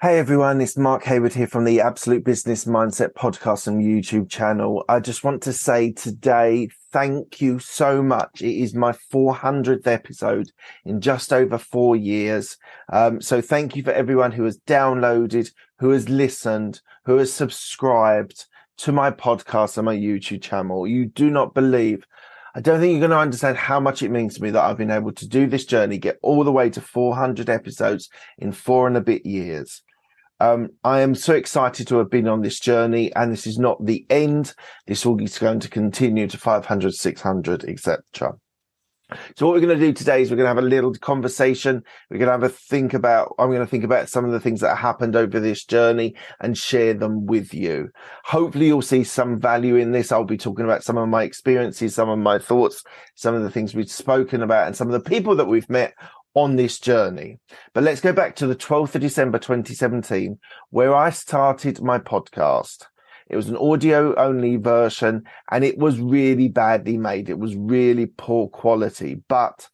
Hey everyone, it's Mark Hayward here from the Absolute Business Mindset podcast and YouTube channel. I just want to say today, thank you so much. It is my 400th episode in just over 4 years. So thank you for everyone who has downloaded, who has listened, who has subscribed to my podcast and my YouTube channel. You do not believe, I don't think you're going to understand how much it means to me that I've been able to do this journey, get all the way to 400 episodes in 4 and a bit years. I am so excited to have been on this journey, and this is not the end. This will be going to continue to 500, 600, etc. So what we're going to do today is we're going to have a little conversation. We're going to have a think about, I'm going to think about some of the things that happened over this journey and share them with you. Hopefully you'll see some value in this. I'll be talking about some of my experiences, some of my thoughts, some of the things we've spoken about, and some of the people that we've met on this journey. But let's go back to the 12th of December 2017, where I started my podcast. It was an audio only version, and it was really badly made. It was really poor quality. But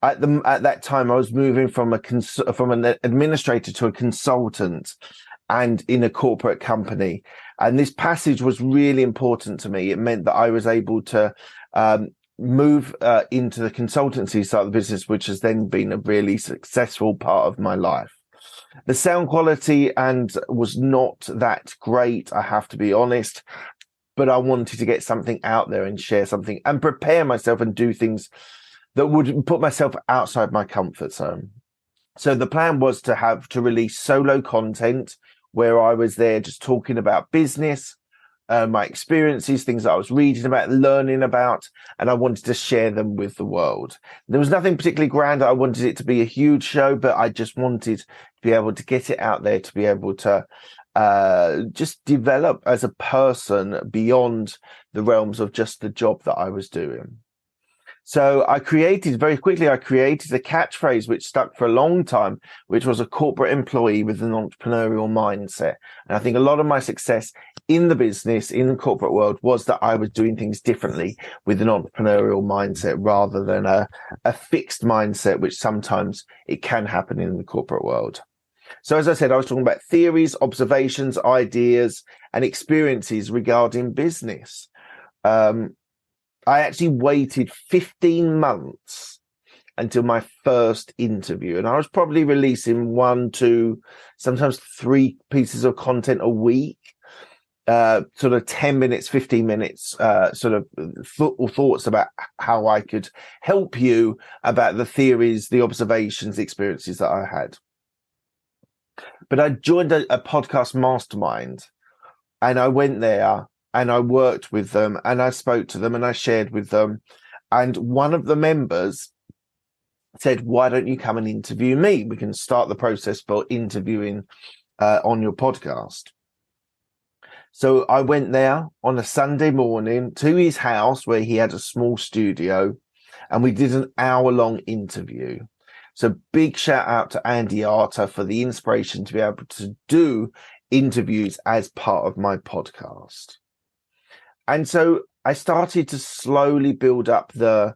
at that time, I was moving from an administrator to a consultant, and in a corporate company. And this passage was really important to me. It meant that I was able to move into the consultancy side of the business, which has then been a really successful part of my life. The sound quality was not that great, I have to be honest, but I wanted to get something out there and share something and prepare myself and do things that would put myself outside my comfort zone. So the plan was to release solo content where I was there just talking about business, my experiences, things that I was reading about, learning about, and I wanted to share them with the world. There was nothing particularly grand. I wanted it to be a huge show, but I just wanted to be able to get it out there, to be able to just develop as a person beyond the realms of just the job that I was doing. So I created a catchphrase which stuck for a long time, which was a corporate employee with an entrepreneurial mindset. And I think a lot of my success in the business, in the corporate world, was that I was doing things differently with an entrepreneurial mindset rather than a fixed mindset, which sometimes it can happen in the corporate world. So as I said, I was talking about theories, observations, ideas, and experiences regarding business. I actually waited 15 months until my first interview, and I was probably releasing 1, 2, sometimes 3 pieces of content a week, sort of 10 minutes, 15 minutes, sort of thoughts about how I could help you about the theories, the observations, the experiences that I had. But I joined a podcast mastermind, and I went there, and I worked with them, and I spoke to them, and I shared with them. And one of the members said, why don't you come and interview me? We can start the process for interviewing on your podcast. So I went there on a Sunday morning to his house where he had a small studio, and we did an hour-long interview. So big shout out to Andy Arter for the inspiration to be able to do interviews as part of my podcast. And so I started to slowly build up the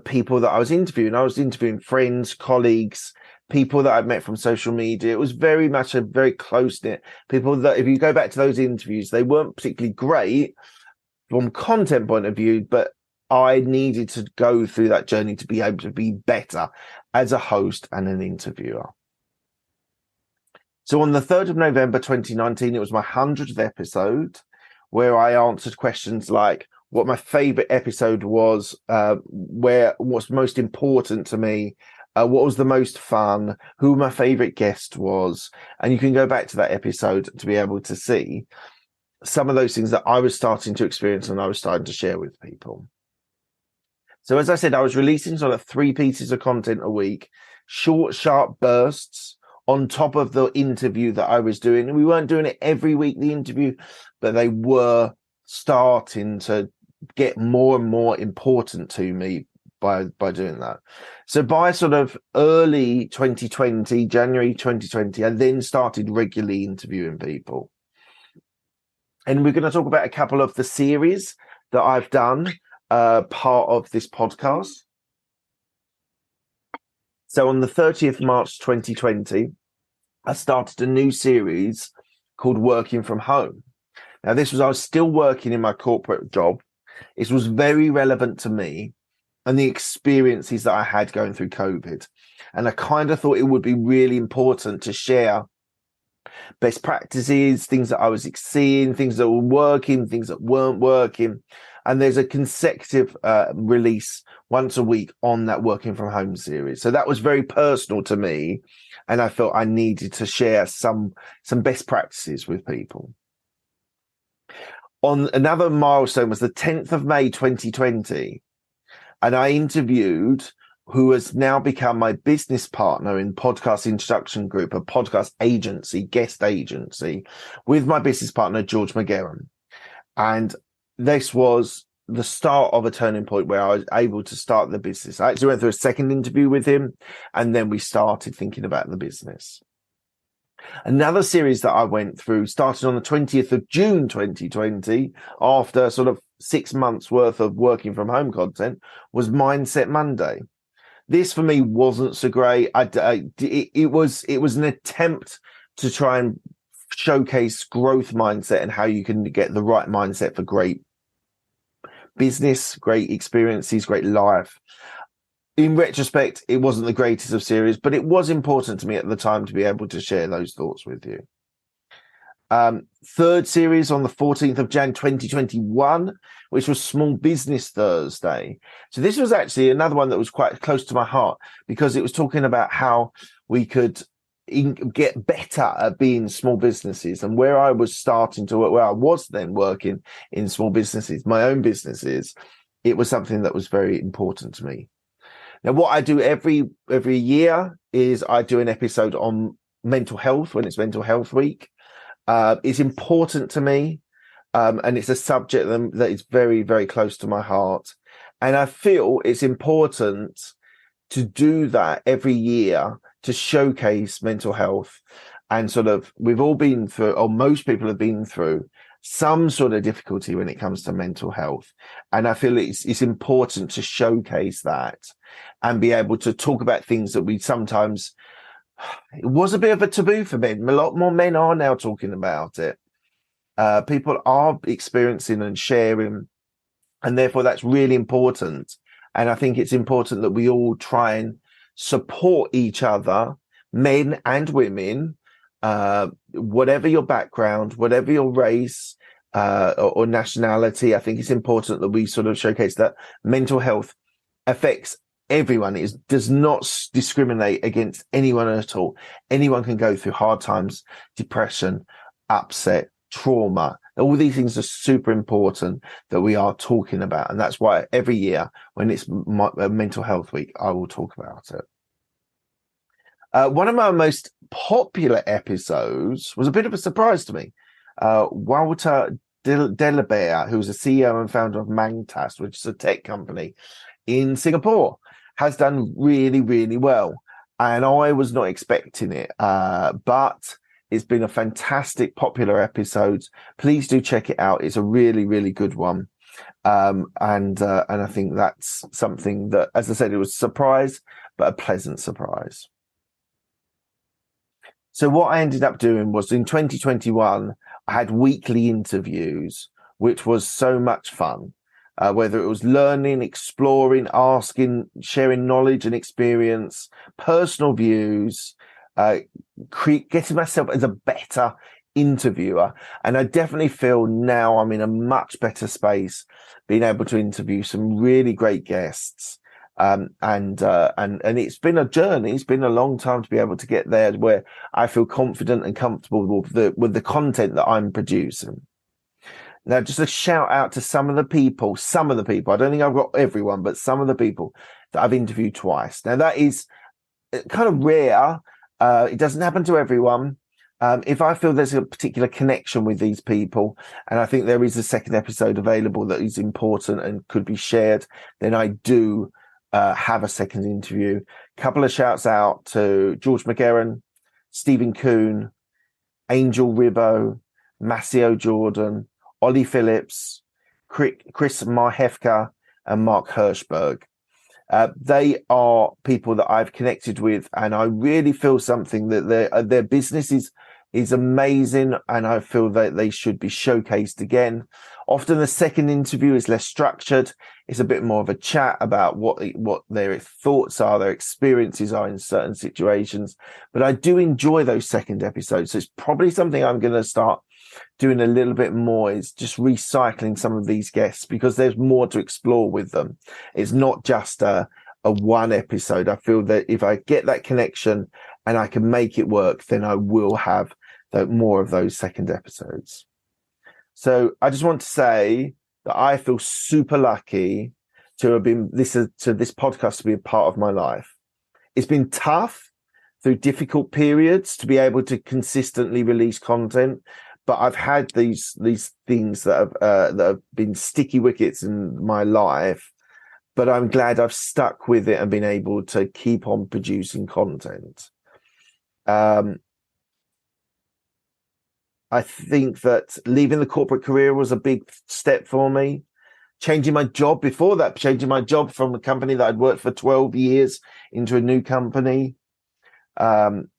people that I was interviewing. I was interviewing friends, colleagues, people that I'd met from social media. It was very much a very close-knit people that, if you go back to those interviews, they weren't particularly great from content point of view, but I needed to go through that journey to be able to be better as a host and an interviewer. So on the 3rd of November 2019, it was my 100th episode, where I answered questions like what my favorite episode was, what's most important to me, what was the most fun, who my favorite guest was. And you can go back to that episode to be able to see some of those things that I was starting to experience and I was starting to share with people. So as I said, I was releasing sort of 3 pieces of content a week, short, sharp bursts on top of the interview that I was doing. And we weren't doing it every week, the interview, but they were starting to get more and more important to me by doing that. So by sort of early 2020, January 2020, I then started regularly interviewing people. And we're going to talk about a couple of the series that I've done, part of this podcast. So on the 30th March 2020, I started a new series called Working from Home. Now, I was still working in my corporate job. It was very relevant to me and the experiences that I had going through COVID. And I kind of thought it would be really important to share best practices, things that I was seeing, things that were working, things that weren't working. And there's a consecutive release once a week on that Working from Home series. So that was very personal to me. And I felt I needed to share some best practices with people. On another milestone was the 10th of May, 2020. And I interviewed who has now become my business partner in Podcast Introduction Group, a podcast agency, guest agency, with my business partner, George McGarren. And this was the start of a turning point where I was able to start the business. I actually went through a second interview with him, and then we started thinking about the business. Another series that I went through started on the 20th of June 2020, after sort of 6 months worth of working from home content, was Mindset Monday. This for me wasn't so great. It was an attempt to try and showcase growth mindset and how you can get the right mindset for great business, great experiences, great life. In retrospect, it wasn't the greatest of series, but it was important to me at the time to be able to share those thoughts with you. Third series on the 14th of Jan 2021, which was Small Business Thursday. So this was actually another one that was quite close to my heart, because it was talking about how we could get better at being small businesses, and where I was starting to work, where I was then working in small businesses, my own businesses. It was something that was very important to me. Now, what I do every year is I do an episode on mental health when it's Mental Health Week. It's important to me, and it's a subject that is very, very close to my heart. And I feel it's important to do that every year to showcase mental health. And sort of, we've all been through, or most people have been through, some sort of difficulty when it comes to mental health. And I feel it's important to showcase that and be able to talk about things that we sometimes, it was a bit of a taboo for men. A lot more men are now talking about it. People are experiencing and sharing, and therefore that's really important. And I think it's important that we all try and support each other, men and women, whatever your background, whatever your race or nationality. I think it's important that we sort of showcase that mental health affects everyone. It does not discriminate against anyone at all. Anyone can go through hard times, depression, upset, trauma. All these things are super important that we are talking about. And that's why every year when it's Mental Health Week, I will talk about it. One of my most popular episodes was a bit of a surprise to me. Walter Delabere, who is the CEO and founder of Mangtas, which is a tech company in Singapore, has done really, really well. And I was not expecting it, but it's been a fantastic, popular episode. Please do check it out. It's a really, really good one. And I think that's something that, as I said, it was a surprise, but a pleasant surprise. So what I ended up doing was in 2021, I had weekly interviews, which was so much fun. Whether it was learning, exploring, asking, sharing knowledge and experience, personal views, getting myself as a better interviewer. And I definitely feel now I'm in a much better space, being able to interview some really great guests. And it's been a journey. It's been a long time to be able to get there where I feel confident and comfortable with the content that I'm producing. Now, just a shout out to some of the people. I don't think I've got everyone, but some of the people that I've interviewed twice. Now, that is kind of rare. It doesn't happen to everyone. If I feel there's a particular connection with these people, and I think there is a second episode available that is important and could be shared, then I do have a second interview. Couple of shouts out to George McGarren, Stephen Kuhn, Angel Ribbo, Massimo Jordan, Ollie Phillips, Chris Marhefka, and Mark Hirschberg. They are people that I've connected with, and I really feel something that their business is amazing, and I feel that they should be showcased again. Often the second interview is less structured. It's a bit more of a chat about what their thoughts are, their experiences are in certain situations. But I do enjoy those second episodes. So it's probably something I'm going to start doing a little bit more, is just recycling some of these guests, because there's more to explore with them. It's not just a one episode. I feel that if I get that connection and I can make it work, then I will have more of those second episodes. So I just want to say that I feel super lucky to have been this podcast to be a part of my life. It's been tough through difficult periods to be able to consistently release content, but I've had these things that have been sticky wickets in my life. But I'm glad I've stuck with it and been able to keep on producing content. I think that leaving the corporate career was a big step for me. Changing my job before that, changing my job from a company that I'd worked for 12 years into a new company. Having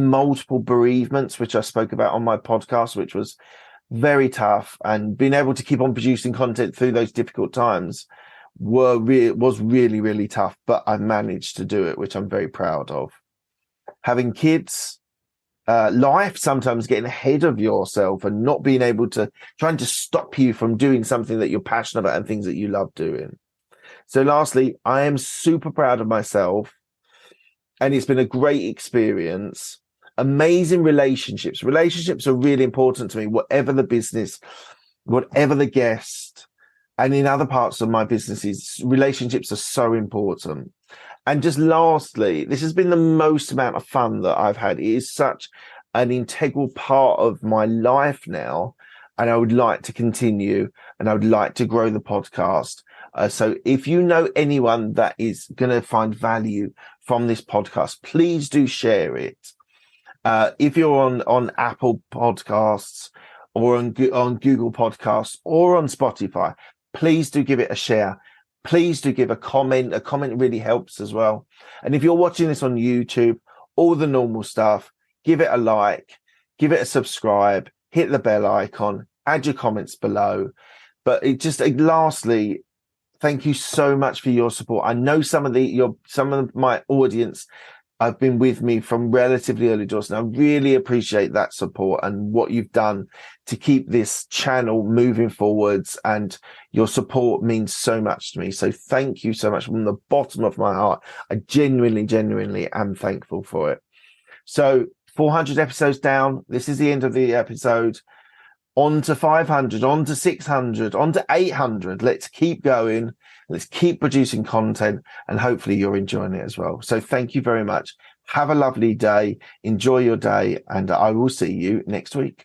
multiple bereavements, which I spoke about on my podcast, which was very tough, and being able to keep on producing content through those difficult times was really, really tough, but I managed to do it, which I'm very proud of. Having kids, life sometimes getting ahead of yourself and not being able to, trying to stop you from doing something that you're passionate about and things that you love doing. So lastly, I am super proud of myself, and it's been a great experience. Amazing relationships. Relationships are really important to me, whatever the business, whatever the guest, and in other parts of my businesses, relationships are so important. And just lastly, this has been the most amount of fun that I've had. It is such an integral part of my life now, and I would like to continue, and I would like to grow the podcast. So if you know anyone that is going to find value from this podcast, please do share it. If you're on Apple Podcasts or on Google Podcasts or on Spotify, please do give it a share. Please do give a comment. A comment really helps as well. And if you're watching this on YouTube, all the normal stuff, give it a like, give it a subscribe, hit the bell icon, add your comments below. But lastly, thank you so much for your support. I know some of my audience have been with me from relatively early doors, and I really appreciate that support and what you've done to keep this channel moving forwards, and your support means so much to me. So thank you so much from the bottom of my heart. I genuinely am thankful for it. So 400 episodes down. This is the end of the episode. On to 500, on to 600, on to 800. Let's keep going. Let's keep producing content, and hopefully you're enjoying it as well. So thank you very much. Have a lovely day. Enjoy your day, and I will see you next week.